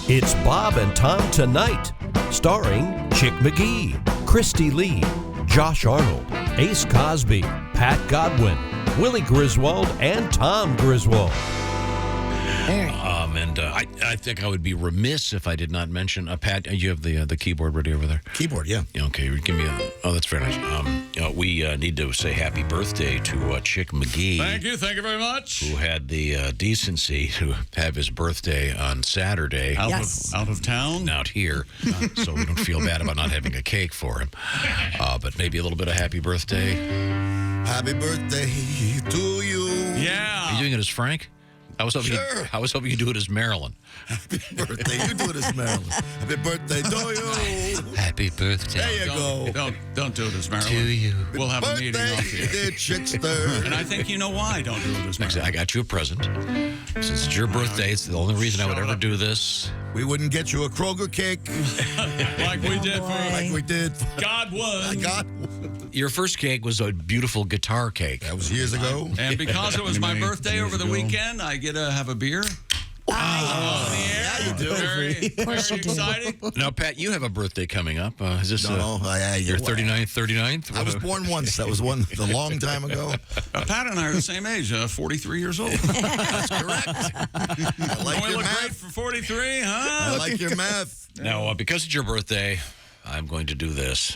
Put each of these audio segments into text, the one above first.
It's Bob and Tom Tonight, starring Chick McGee, Christy Lee, Josh Arnold, Ace Cosby, Pat Godwin, Willie Griswold, and Tom Griswold. I think I would be remiss if I did not mention, Pat, you have the keyboard ready over there? Keyboard, yeah. Okay, give me oh, that's very nice. We need to say happy birthday to Chick McGee. Thank you very much. Who had the decency to have his birthday on Saturday. Out of town? Out here, so we don't feel bad about not having a cake for him. But maybe a little bit of happy birthday. Happy birthday to you. Yeah. Are you doing it as Frank? I was hoping you'd do it as Marilyn. Happy birthday. You do it as Marilyn. Happy birthday to you. Happy birthday. There you go. Don't do it as Marilyn. To you. We'll have a meeting off here. Dear Chickster. And I think you know why don't do it as Marilyn. I got you a present. Since it's your birthday, it's the only reason I would ever do this. We wouldn't get you a Kroger cake. Like we did for God Godwin. Your first cake was a beautiful guitar cake. That was years ago. And because it was my birthday over the weekend, I get to have a beer. Yeah, you do. Very exciting. Now, Pat, you have a birthday coming up. Is this your 39th? I was born once. That was a long time ago. Pat and I are the same age, 43 years old. That's correct. I like Don't we your look math. great for 43, huh? I like your math. Now, because it's your birthday, I'm going to do this.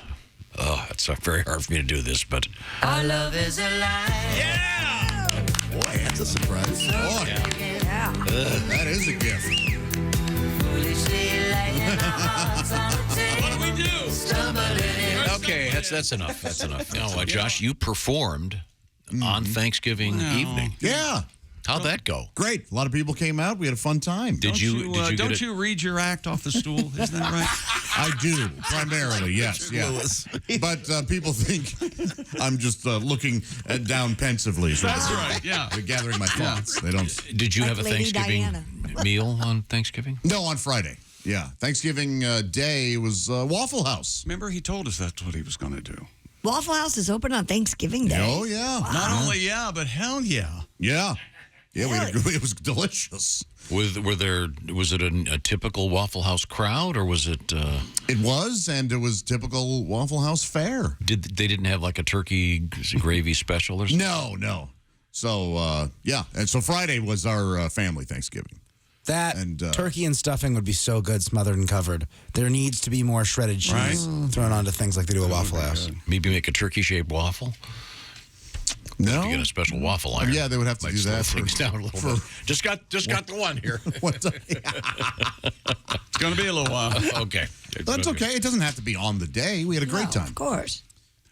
Oh, it's very hard for me to do this, but... Our love is alive. Yeah! Boy, that's a surprise. Yeah. That is a gift. What do we do? Okay, that's enough. That's enough. Now, Josh, you performed on Thanksgiving evening. Yeah. How'd that go? Great. A lot of people came out. We had a fun time. Did you Don't you read your act off the stool? Isn't that right? I do, primarily, yes. But people think I'm just looking down pensively. So That's right, yeah. They're gathering my thoughts. They don't. Did you Like have a Lady Thanksgiving Diana. meal on Thanksgiving? No, on Friday. Yeah. Thanksgiving Day was Waffle House. Remember, he told us that's what he was going to do. Waffle House is open on Thanksgiving Day. Oh, yeah. Not only but hell yeah. Yeah. Yeah, Really? it was delicious. Was it a typical Waffle House crowd, or was it? It was, and it was typical Waffle House fare. They didn't have like a turkey gravy special or something? No. So, yeah. And so Friday was our family Thanksgiving. That And, turkey and stuffing would be so good smothered and covered. There needs to be more shredded cheese thrown onto things like they do at Waffle House. Maybe make a turkey-shaped waffle. No. To get a special waffle iron. Yeah, they would have to do slow that things down a little bit. Just got the one here. It's going to be a little while. Okay. That's okay. It doesn't have to be on the day. We had a great time. Of course.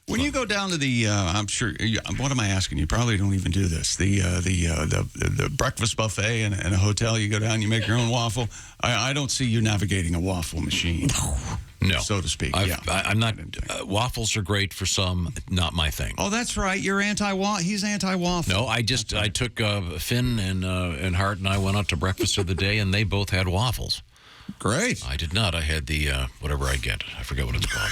When you go down to the, I'm sure, what am I asking? You probably don't even do this. The breakfast buffet in a hotel, you go down, you make your own waffle. I don't see you navigating a waffle machine. No. So to speak. I'm not. Waffles are great for some, not my thing. Oh, that's right. You're anti-waffle. He's anti-waffle. No, I took Finn and Hart and I went out to breakfast the other day, and they both had waffles. Great. I did not. I had the whatever I get. I forget what it's called.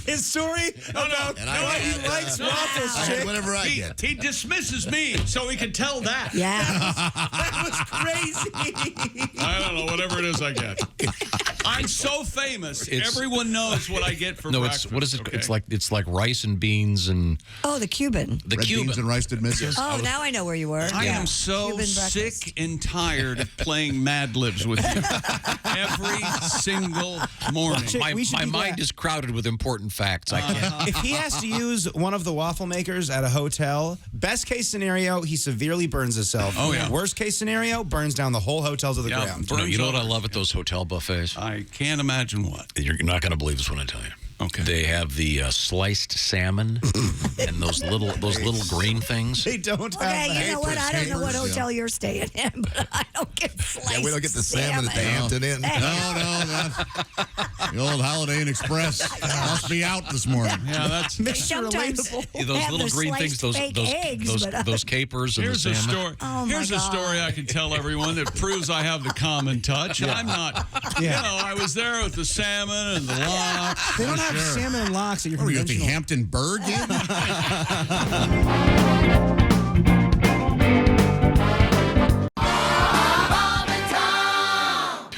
His story about why he likes waffles, I had whatever I get. He dismisses me, so he can tell that. Yeah. That was crazy. I don't know, whatever it is I get. I'm so famous. Everyone knows what I get for breakfast. What is it? Okay. It's like rice and beans and Oh, the Cuban. the Red Cuban. beans and rice dismissals. Oh, now I know where you were. I am so Cuban breakfast. sick and tired of playing Mad Libs with you every single morning. We should My do mind that. is crowded with important facts. I can't. If he has to use one of the waffle makers at a hotel, best case scenario, he severely burns himself. Oh, yeah. Worst case scenario, burns down the whole hotel to the Yeah, ground. You know what I love at those hotel buffets? I can't imagine what. You're not going to believe this when I tell you. Okay. They have the sliced salmon and those little green things. They don't have Okay, that. you know what? I don't know what Capers, hotel you're staying in, but I don't get sliced Yeah, we don't get the salmon at the Hampton Inn. The old Holiday Inn Express must be out this morning. Yeah, that's. They sometimes Those have little the green things, sliced fake eggs, but those capers and Here's the a salmon. story. Oh, my Here's a God. story I can tell everyone that proves I have the common touch. I'm not. You know, I was there with the salmon and the lox. They don't have salmon and lox at your What are we at the conventional. Hampton Burg Inn?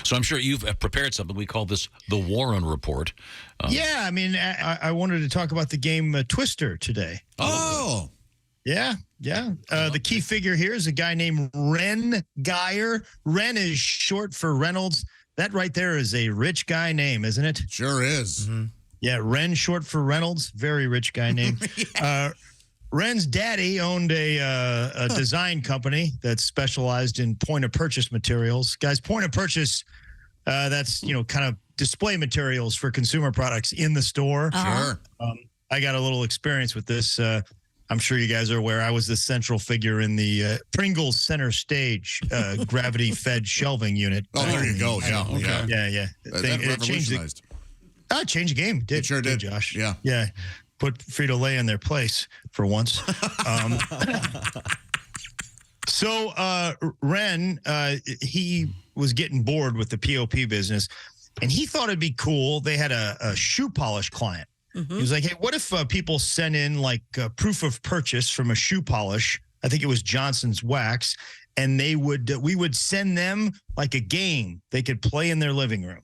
So I'm sure you've prepared something. We call this the Warren Report. Yeah, I mean, I wanted to talk about the game Twister today. Oh. Yeah. The key figure here is a guy named Ren Geyer. Ren is short for Reynolds. That right there is a rich guy name, isn't it? Sure is. Mm-hmm. Yeah, Ren short for Reynolds. Very rich guy name. Ren's daddy owned a design company that specialized in point-of-purchase materials. Guys, point-of-purchase, that's, kind of display materials for consumer products in the store. Sure. I got a little experience with this. I'm sure you guys are aware. I was the central figure in the Pringles center stage gravity-fed shelving unit. Oh, there you go. Yeah. Okay. Yeah. That It revolutionized. changed the game. It sure did, Josh. Yeah. Put Frito-Lay in their place for once. So Ren, he was getting bored with the POP business, and he thought it'd be cool. They had a shoe polish client. He was like, hey, what if people sent in like proof of purchase from a shoe polish? I think it was Johnson's Wax, and we would send them like a game they could play in their living room.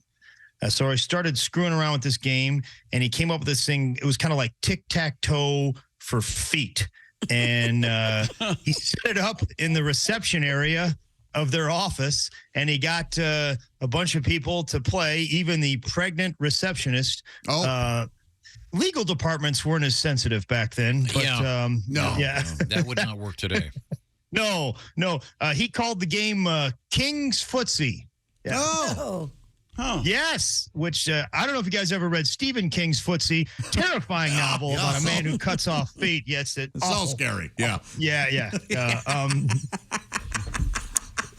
So I started screwing around with this game, and he came up with this thing. It was kind of like tic-tac-toe for feet. And he set it up in the reception area of their office, and he got a bunch of people to play, even the pregnant receptionist. Legal departments weren't as sensitive back then. But, no, yeah. That would not work today. No. He called the game King's Footsie. Yeah. Oh. Yes, which I don't know if you guys ever read Stephen King's Footsie, terrifying novel about a man who cuts off feet. Yes, it's so scary. Yeah. Yeah.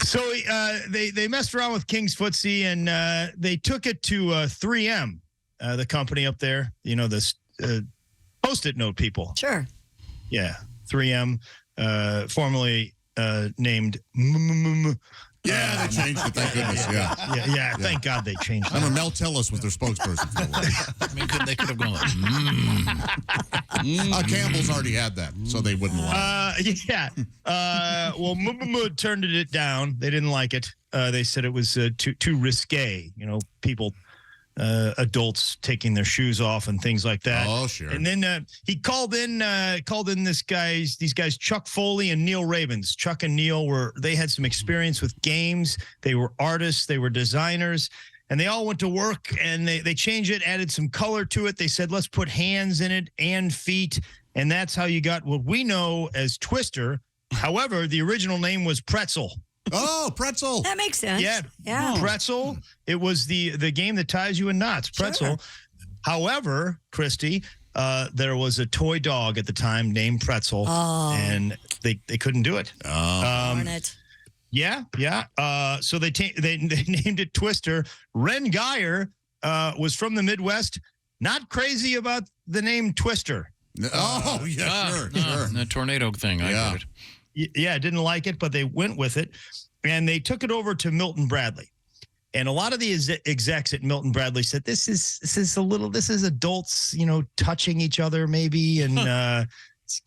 So they messed around with King's Footsie, and they took it to 3M, the company up there. The Post-it note people. Sure. Yeah, 3M, formerly named. Yeah, they changed it. Thank goodness. Yeah. Thank God they changed it. I remember Mel Tillis was their spokesperson for a while. I mean, they could have gone like, Campbell's already had that, so they wouldn't allow it. Well, turned it down. They didn't like it. They said it was too risque. People, adults taking their shoes off and things like that. Oh, sure. And then he called in these guys, Chuck Foley and Neil Ravens. Chuck and Neil they had some experience with games. They were artists. They were designers. And they all went to work, and they changed it, added some color to it. They said, let's put hands in it and feet. And that's how you got what we know as Twister. However, the original name was Pretzel. Oh, Pretzel. That makes sense. Yeah. Pretzel. It was the game that ties you in knots. Pretzel. Sure. However, Christy, there was a toy dog at the time named Pretzel, and they couldn't do it. Darn it. Yeah. So they named it Twister. Ren Geyer was from the Midwest. Not crazy about the name Twister. Sure. The tornado thing. I get it. Yeah, didn't like it, but they went with it, and they took it over to Milton Bradley. And a lot of the execs at Milton Bradley said, this is adults, touching each other maybe, and it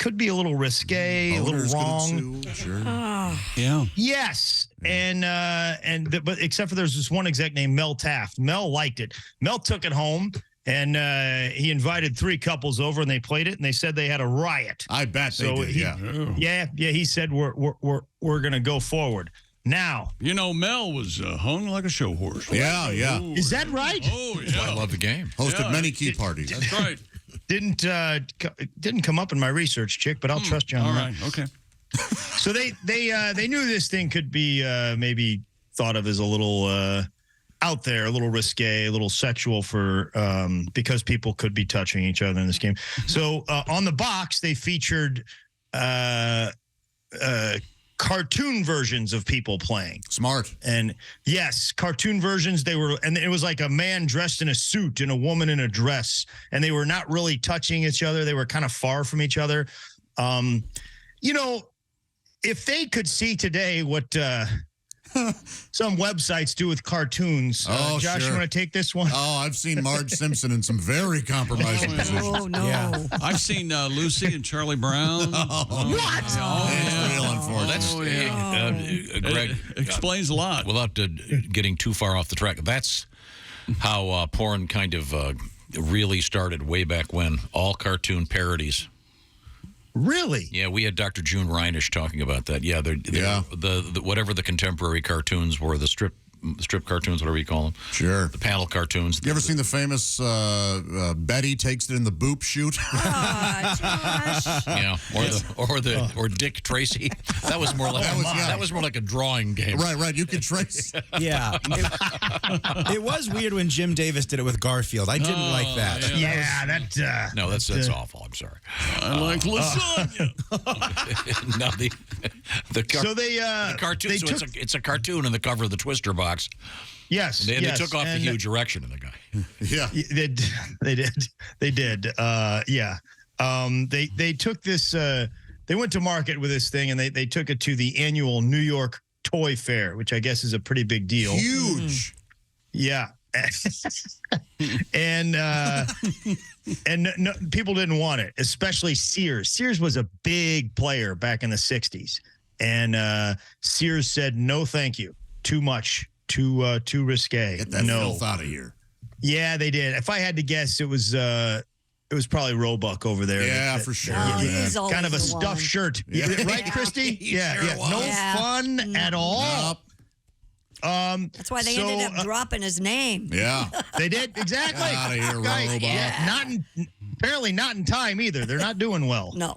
could be a little risque, a little wrong. Sure. Yeah. Yes, but except for there's this one exec named Mel Taft. Mel liked it. Mel took it home. And he invited 3 couples over, and they played it, and they said they had a riot. I bet they did. Yeah. He said we're gonna go forward now. Mel was hung like a show horse. Yeah. Is that right? Oh yeah. I love the game. Hosted many key parties. That's right. Didn't come up in my research, Chick, but I'll trust you on that. All right. Okay. So they knew this thing could be maybe thought of as a little. Out there, a little risque, a little sexual for because people could be touching each other in this game. So on the box, they featured cartoon versions of people playing. Smart. And yes, cartoon versions. And it was like a man dressed in a suit and a woman in a dress, and they were not really touching each other. They were kind of far from each other. If they could see today what some websites do with cartoons. Oh, Josh, sure. you want to take this one? Oh, I've seen Marge Simpson in some very compromising positions. Oh, no. I've seen Lucy and Charlie Brown. What? It's real unfortunate. Greg, Explains a lot. without getting too far off the track, that's how porn kind of really started way back when. All cartoon parodies. Really? Yeah, we had Dr. June Reinish talking about that. Yeah, the whatever the contemporary cartoons were, the strip cartoons, whatever you call them. Sure. The panel cartoons. You ever seen the famous Betty takes it in the boop shoot? Josh. Yeah, or Dick Tracy. That was more like that was more like a drawing game. Right. You can trace. Yeah. It was weird when Jim Davis did it with Garfield. I didn't like that. Yeah, that. No, that's awful. I'm sorry. I like lasagna. No, The cartoon. They So took, it's a cartoon in the cover of the Twister box. yes, They yes, took off the and huge erection in the guy. Yeah. They did. Yeah. They took this. They went to market with this thing, and they took it to the annual New York Toy Fair, which I guess is a pretty big deal. Huge. Yeah. and no, people didn't want it, especially Sears. Sears was a big player back in the 60s. And Sears said, no, thank you. Too much. Too risque. Get that filth out of here. Yeah, they did. If I had to guess, it was probably Roebuck over there. Yeah, for sure. Oh, he's always Kind of a the stuffed one. shirt. Yeah. Right, Christy? Yeah. sure was. No Yeah. fun at all. That's why they ended up dropping his name. Yeah. They did exactly. Get outta here, Right. Roebuck. Yeah. Apparently not in time either. They're not doing well. No.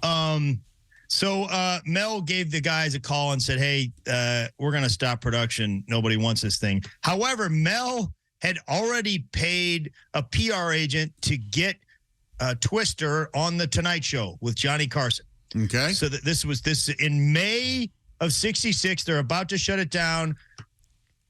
So Mel gave the guys a call and said, "Hey, we're going to stop production. Nobody wants this thing." However, Mel had already paid a PR agent to get Twister on the Tonight Show with Johnny Carson. Okay. So that this in May of '66. They're about to shut it down.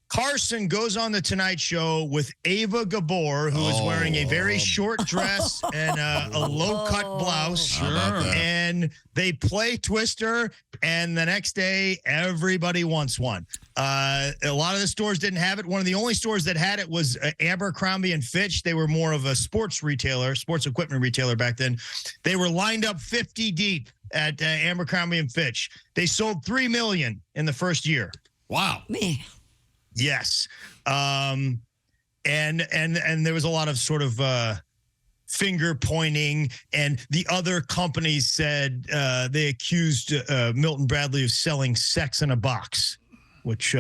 Carson goes on the Tonight Show with Ava Gabor, who is wearing a very short dress and a low-cut blouse. How about that? And they play Twister, and the next day, everybody wants one. A lot of the stores didn't have it. One of the only stores that had it was Abercrombie and Fitch. They were more of a sports equipment retailer back then. They were lined up 50 deep at Abercrombie and Fitch. They sold 3 million in the first year. Wow. Man. Yes. And there was a lot of sort of finger pointing, and the other companies said they accused Milton Bradley of selling sex in a box, which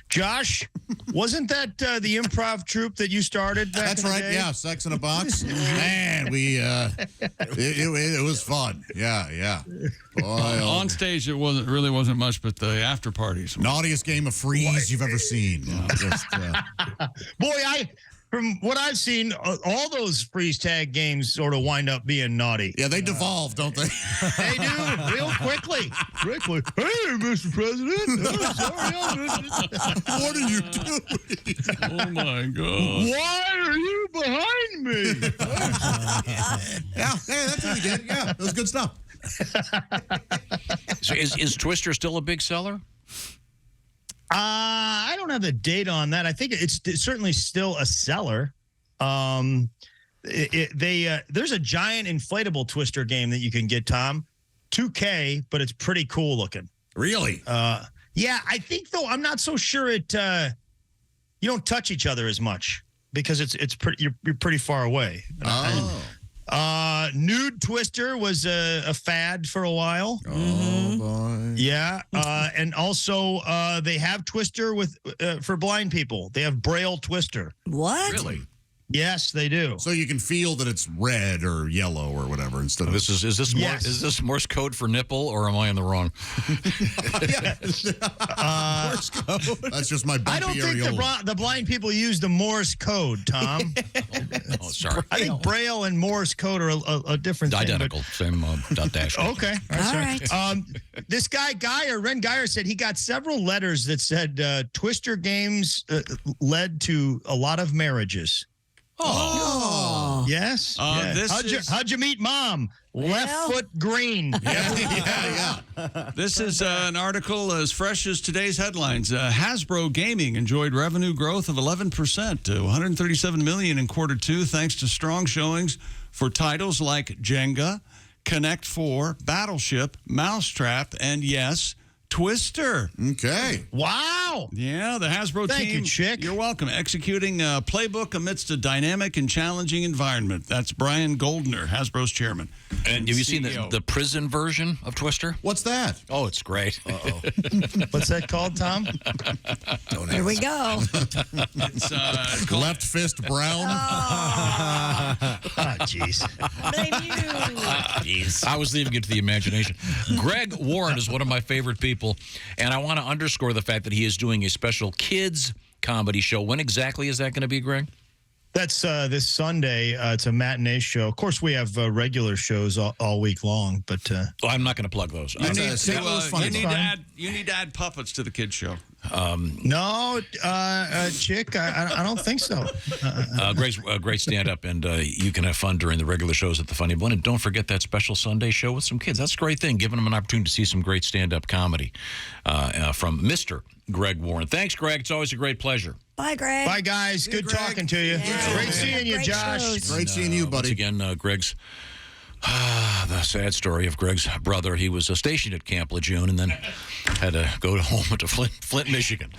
Josh, wasn't that the improv troupe that you started back That's in the right. day? Yeah. Sex in a box. Man, it was fun. Yeah. Boy, On stage, it really wasn't much, but the after parties. naughtiest game of freeze you've ever seen. Boy, from what I've seen, all those freeze tag games sort of wind up being naughty. Yeah, they devolve, don't they? They do, real quickly. Hey, Mr. President. What are you doing? Oh, my God. Why are you behind me? Yeah, that's what we did. Yeah, that was good stuff. So is Twister still a big seller? I don't have the date on that. I think it's certainly still a seller. There's a giant inflatable Twister game that you can get, Tom. $2K, but it's pretty cool looking. Really? Yeah, I think though I'm not so sure it. You don't touch each other as much because it's pretty. You're pretty far away. Nude Twister was a fad for a while. Oh, boy. Yeah, and also they have Twister for blind people. They have Braille Twister. What? Really? Yes, they do. So you can feel that it's red or yellow or whatever instead of... Is this Morse code for nipple, or am I in the wrong? Morse code. That's just my bumpy I don't think the blind people use the Morse code, Tom. Oh, sorry. I think Braille and Morse code are a different thing. Identical. Same dot dash. Okay. All right. This guy, Ren Geyer, said he got several letters that said Twister games led to a lot of marriages. Oh. Yes. How'd you meet Mom? Left foot green. Yeah. This is an article as fresh as today's headlines. Hasbro Gaming enjoyed revenue growth of 11% to $137 million in Q2, thanks to strong showings for titles like Jenga, Connect 4, Battleship, Mousetrap, and yes, Twister. Okay. Wow. Yeah, the Hasbro Thank team. you, Chick. You're welcome. Executing a playbook amidst a dynamic and challenging environment. That's Brian Goldner, Hasbro's chairman. And have you seen CEO. the prison version of Twister? What's that? Oh, it's great. What's that called, Tom? Here we go. It's called Left fist brown. Jeez. Blame you. I was leaving it to the imagination. Greg Warren is one of my favorite people, and I want to underscore the fact that he is doing a special kids comedy show. When exactly is that going to be, Greg? That's this Sunday. It's a matinee show. Of course, we have regular shows all week long, but Oh, I'm not going to plug those. You need, St. Louis Funny Bone. you need to add puppets to the kids show. no, Chick, I don't think so. Greg's a great stand-up, and you can have fun during the regular shows at the Funny Bone. And don't forget that special Sunday show with some kids. That's a great thing, giving them an opportunity to see some great stand-up comedy from Mr. Greg Warren. Thanks, Greg. It's always a great pleasure. Bye, Greg. Bye, guys. Good talking to you. Yeah. Great seeing you, Great Josh. shows. Great seeing you, Once buddy. again, Greg's the sad story of Greg's brother. He was stationed at Camp Lejeune and then had to go home to Flint, Michigan.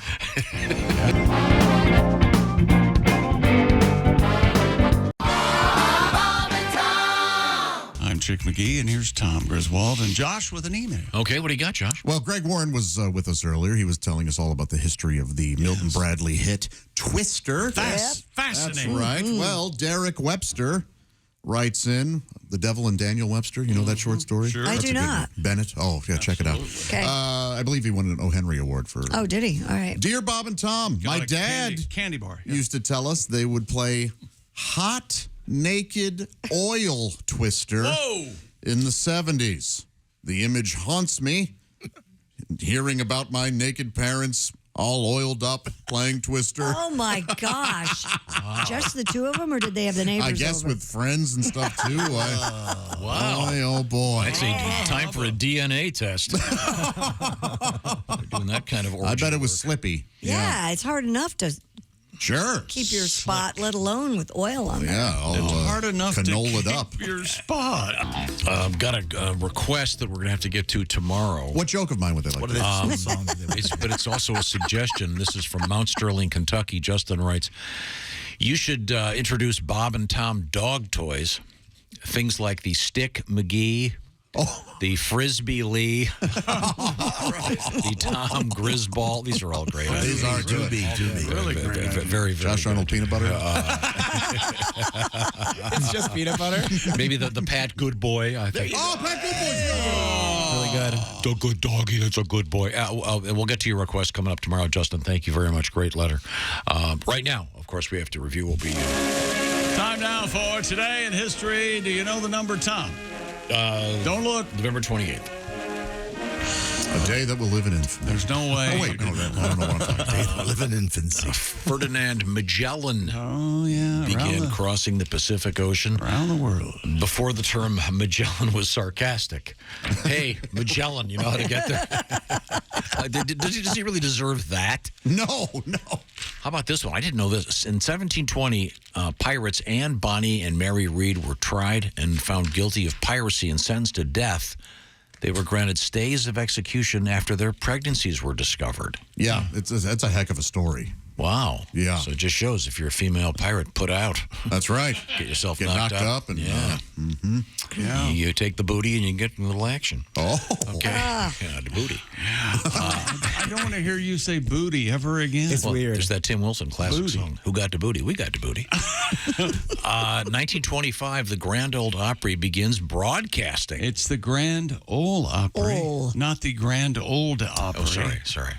I'm Chick McGee, and here's Tom Griswold and Josh with an email. Okay, what do you got, Josh? Well, Greg Warren was with us earlier. He was telling us all about the history of the Milton Bradley hit Twister. That's fascinating. That's right. Well, Derek Webster writes in The Devil and Daniel Webster. You know that short story? Sure. I That's do a good not. one. Bennett. Oh, yeah, check it out. Okay. I believe he won an O. Henry Award for. Oh, did he? All right. Dear Bob and Tom, Got my a dad candy bar. Yeah. used to tell us they would play Hot Naked Oil Twister in the 70s. The image haunts me. Hearing about my naked parents all oiled up playing Twister. Oh, my gosh. Just the two of them, or did they have the neighbors I guess over? with friends and stuff too. Wow. Boy, oh boy. That's time for a DNA test. They're doing that kind of orgy I bet it was work. slippy. Yeah, it's hard enough to Sure. keep your spot, let alone with oil on there. Yeah, all Hard enough canola'd to up. keep your spot. Got a request that we're going to have to get to tomorrow. What joke of mine would they like? But it's also a suggestion. This is from Mount Sterling, Kentucky. Justin writes, you should introduce Bob and Tom dog toys. Things like the Stick McGee, the Frisbee Lee, the Tom Grisball. These are all great. These are good. Really great. Very, very Josh good. Arnold peanut butter. It's just peanut butter. Maybe the Pat Good Boy, I think. Oh, Pat Goodboy's Really good. The good doggy, that's a good boy. And we'll get to your request coming up tomorrow, Justin. Thank you very much. Great letter. Right now, of course, we have to review. Will be Time now for Today in History. Do you know the number, Tom? Don't look. November 28th. A day that will live in infancy. There's no way. Oh, wait, no, I don't know what I'm talking about. Live in infancy. Ferdinand Magellan Oh, yeah. began crossing the Pacific Ocean. around the world. Before the term Magellan was sarcastic. Hey, Magellan, you know how to get there? Does he really deserve that? No. How about this one? I didn't know this. In 1720, pirates Anne Bonny and Mary Read were tried and found guilty of piracy and sentenced to death. They were granted stays of execution after their pregnancies were discovered. Yeah, that's a heck of a story. Wow. Yeah. So it just shows if you're a female pirate, put out. That's right. Get yourself Get knocked up and yeah. Yeah. You take the booty and you get a little action. oh, Okay. Yeah, the booty. I don't want to hear you say booty ever again. It's weird. There's that Tim Wilson classic Booty. song. Who got the booty? We got the booty. 1925, the Grand Ole Opry begins broadcasting. It's the Grand Ole Opry, not the Grand Old Opry. Oh, sorry.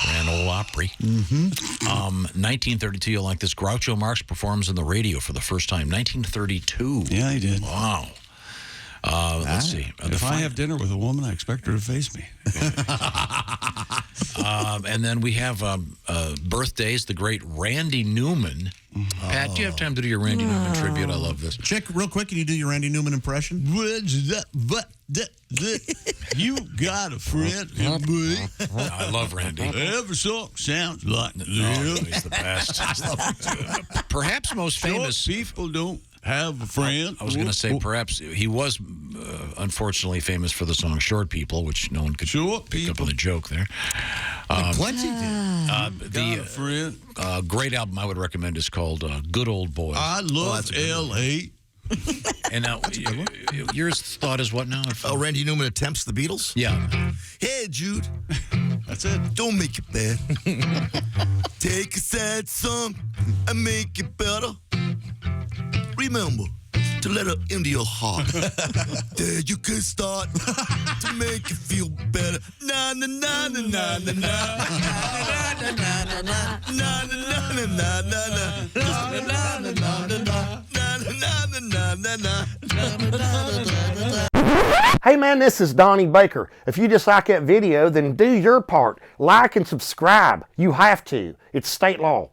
Grand Ole Opry. 1932, you'll like this. Groucho Marx performs on the radio for the first time. 1932. Yeah, he did. Wow. Let's see. If I have dinner with a woman, I expect her to face me. And then we have birthdays. The great Randy Newman Pat, do you have time to do your Randy Newman tribute? I love this. Chick, real quick, can you do your Randy Newman impression? You got a friend, I love Randy. Every song sounds like this. He's the best. Perhaps most famous. People don't have a friend. I was going to say perhaps he was unfortunately famous for the song "Short People," which no one could pick up on the joke there. Plenty did. The friend. Great album I would recommend is called "Good Old Boys." I love L.A. And now, your thought is what now? Randy Newman attempts the Beatles? Yeah. Hey, Jude. That's it. Don't make it bad. Take a sad song and make it better. Remember to let her into your heart. There you can start to make it feel better. Na na na na na na na na na na Hey man, this is Donnie Baker. If you just like that video, then do your part. Like and subscribe. You have to. It's state law.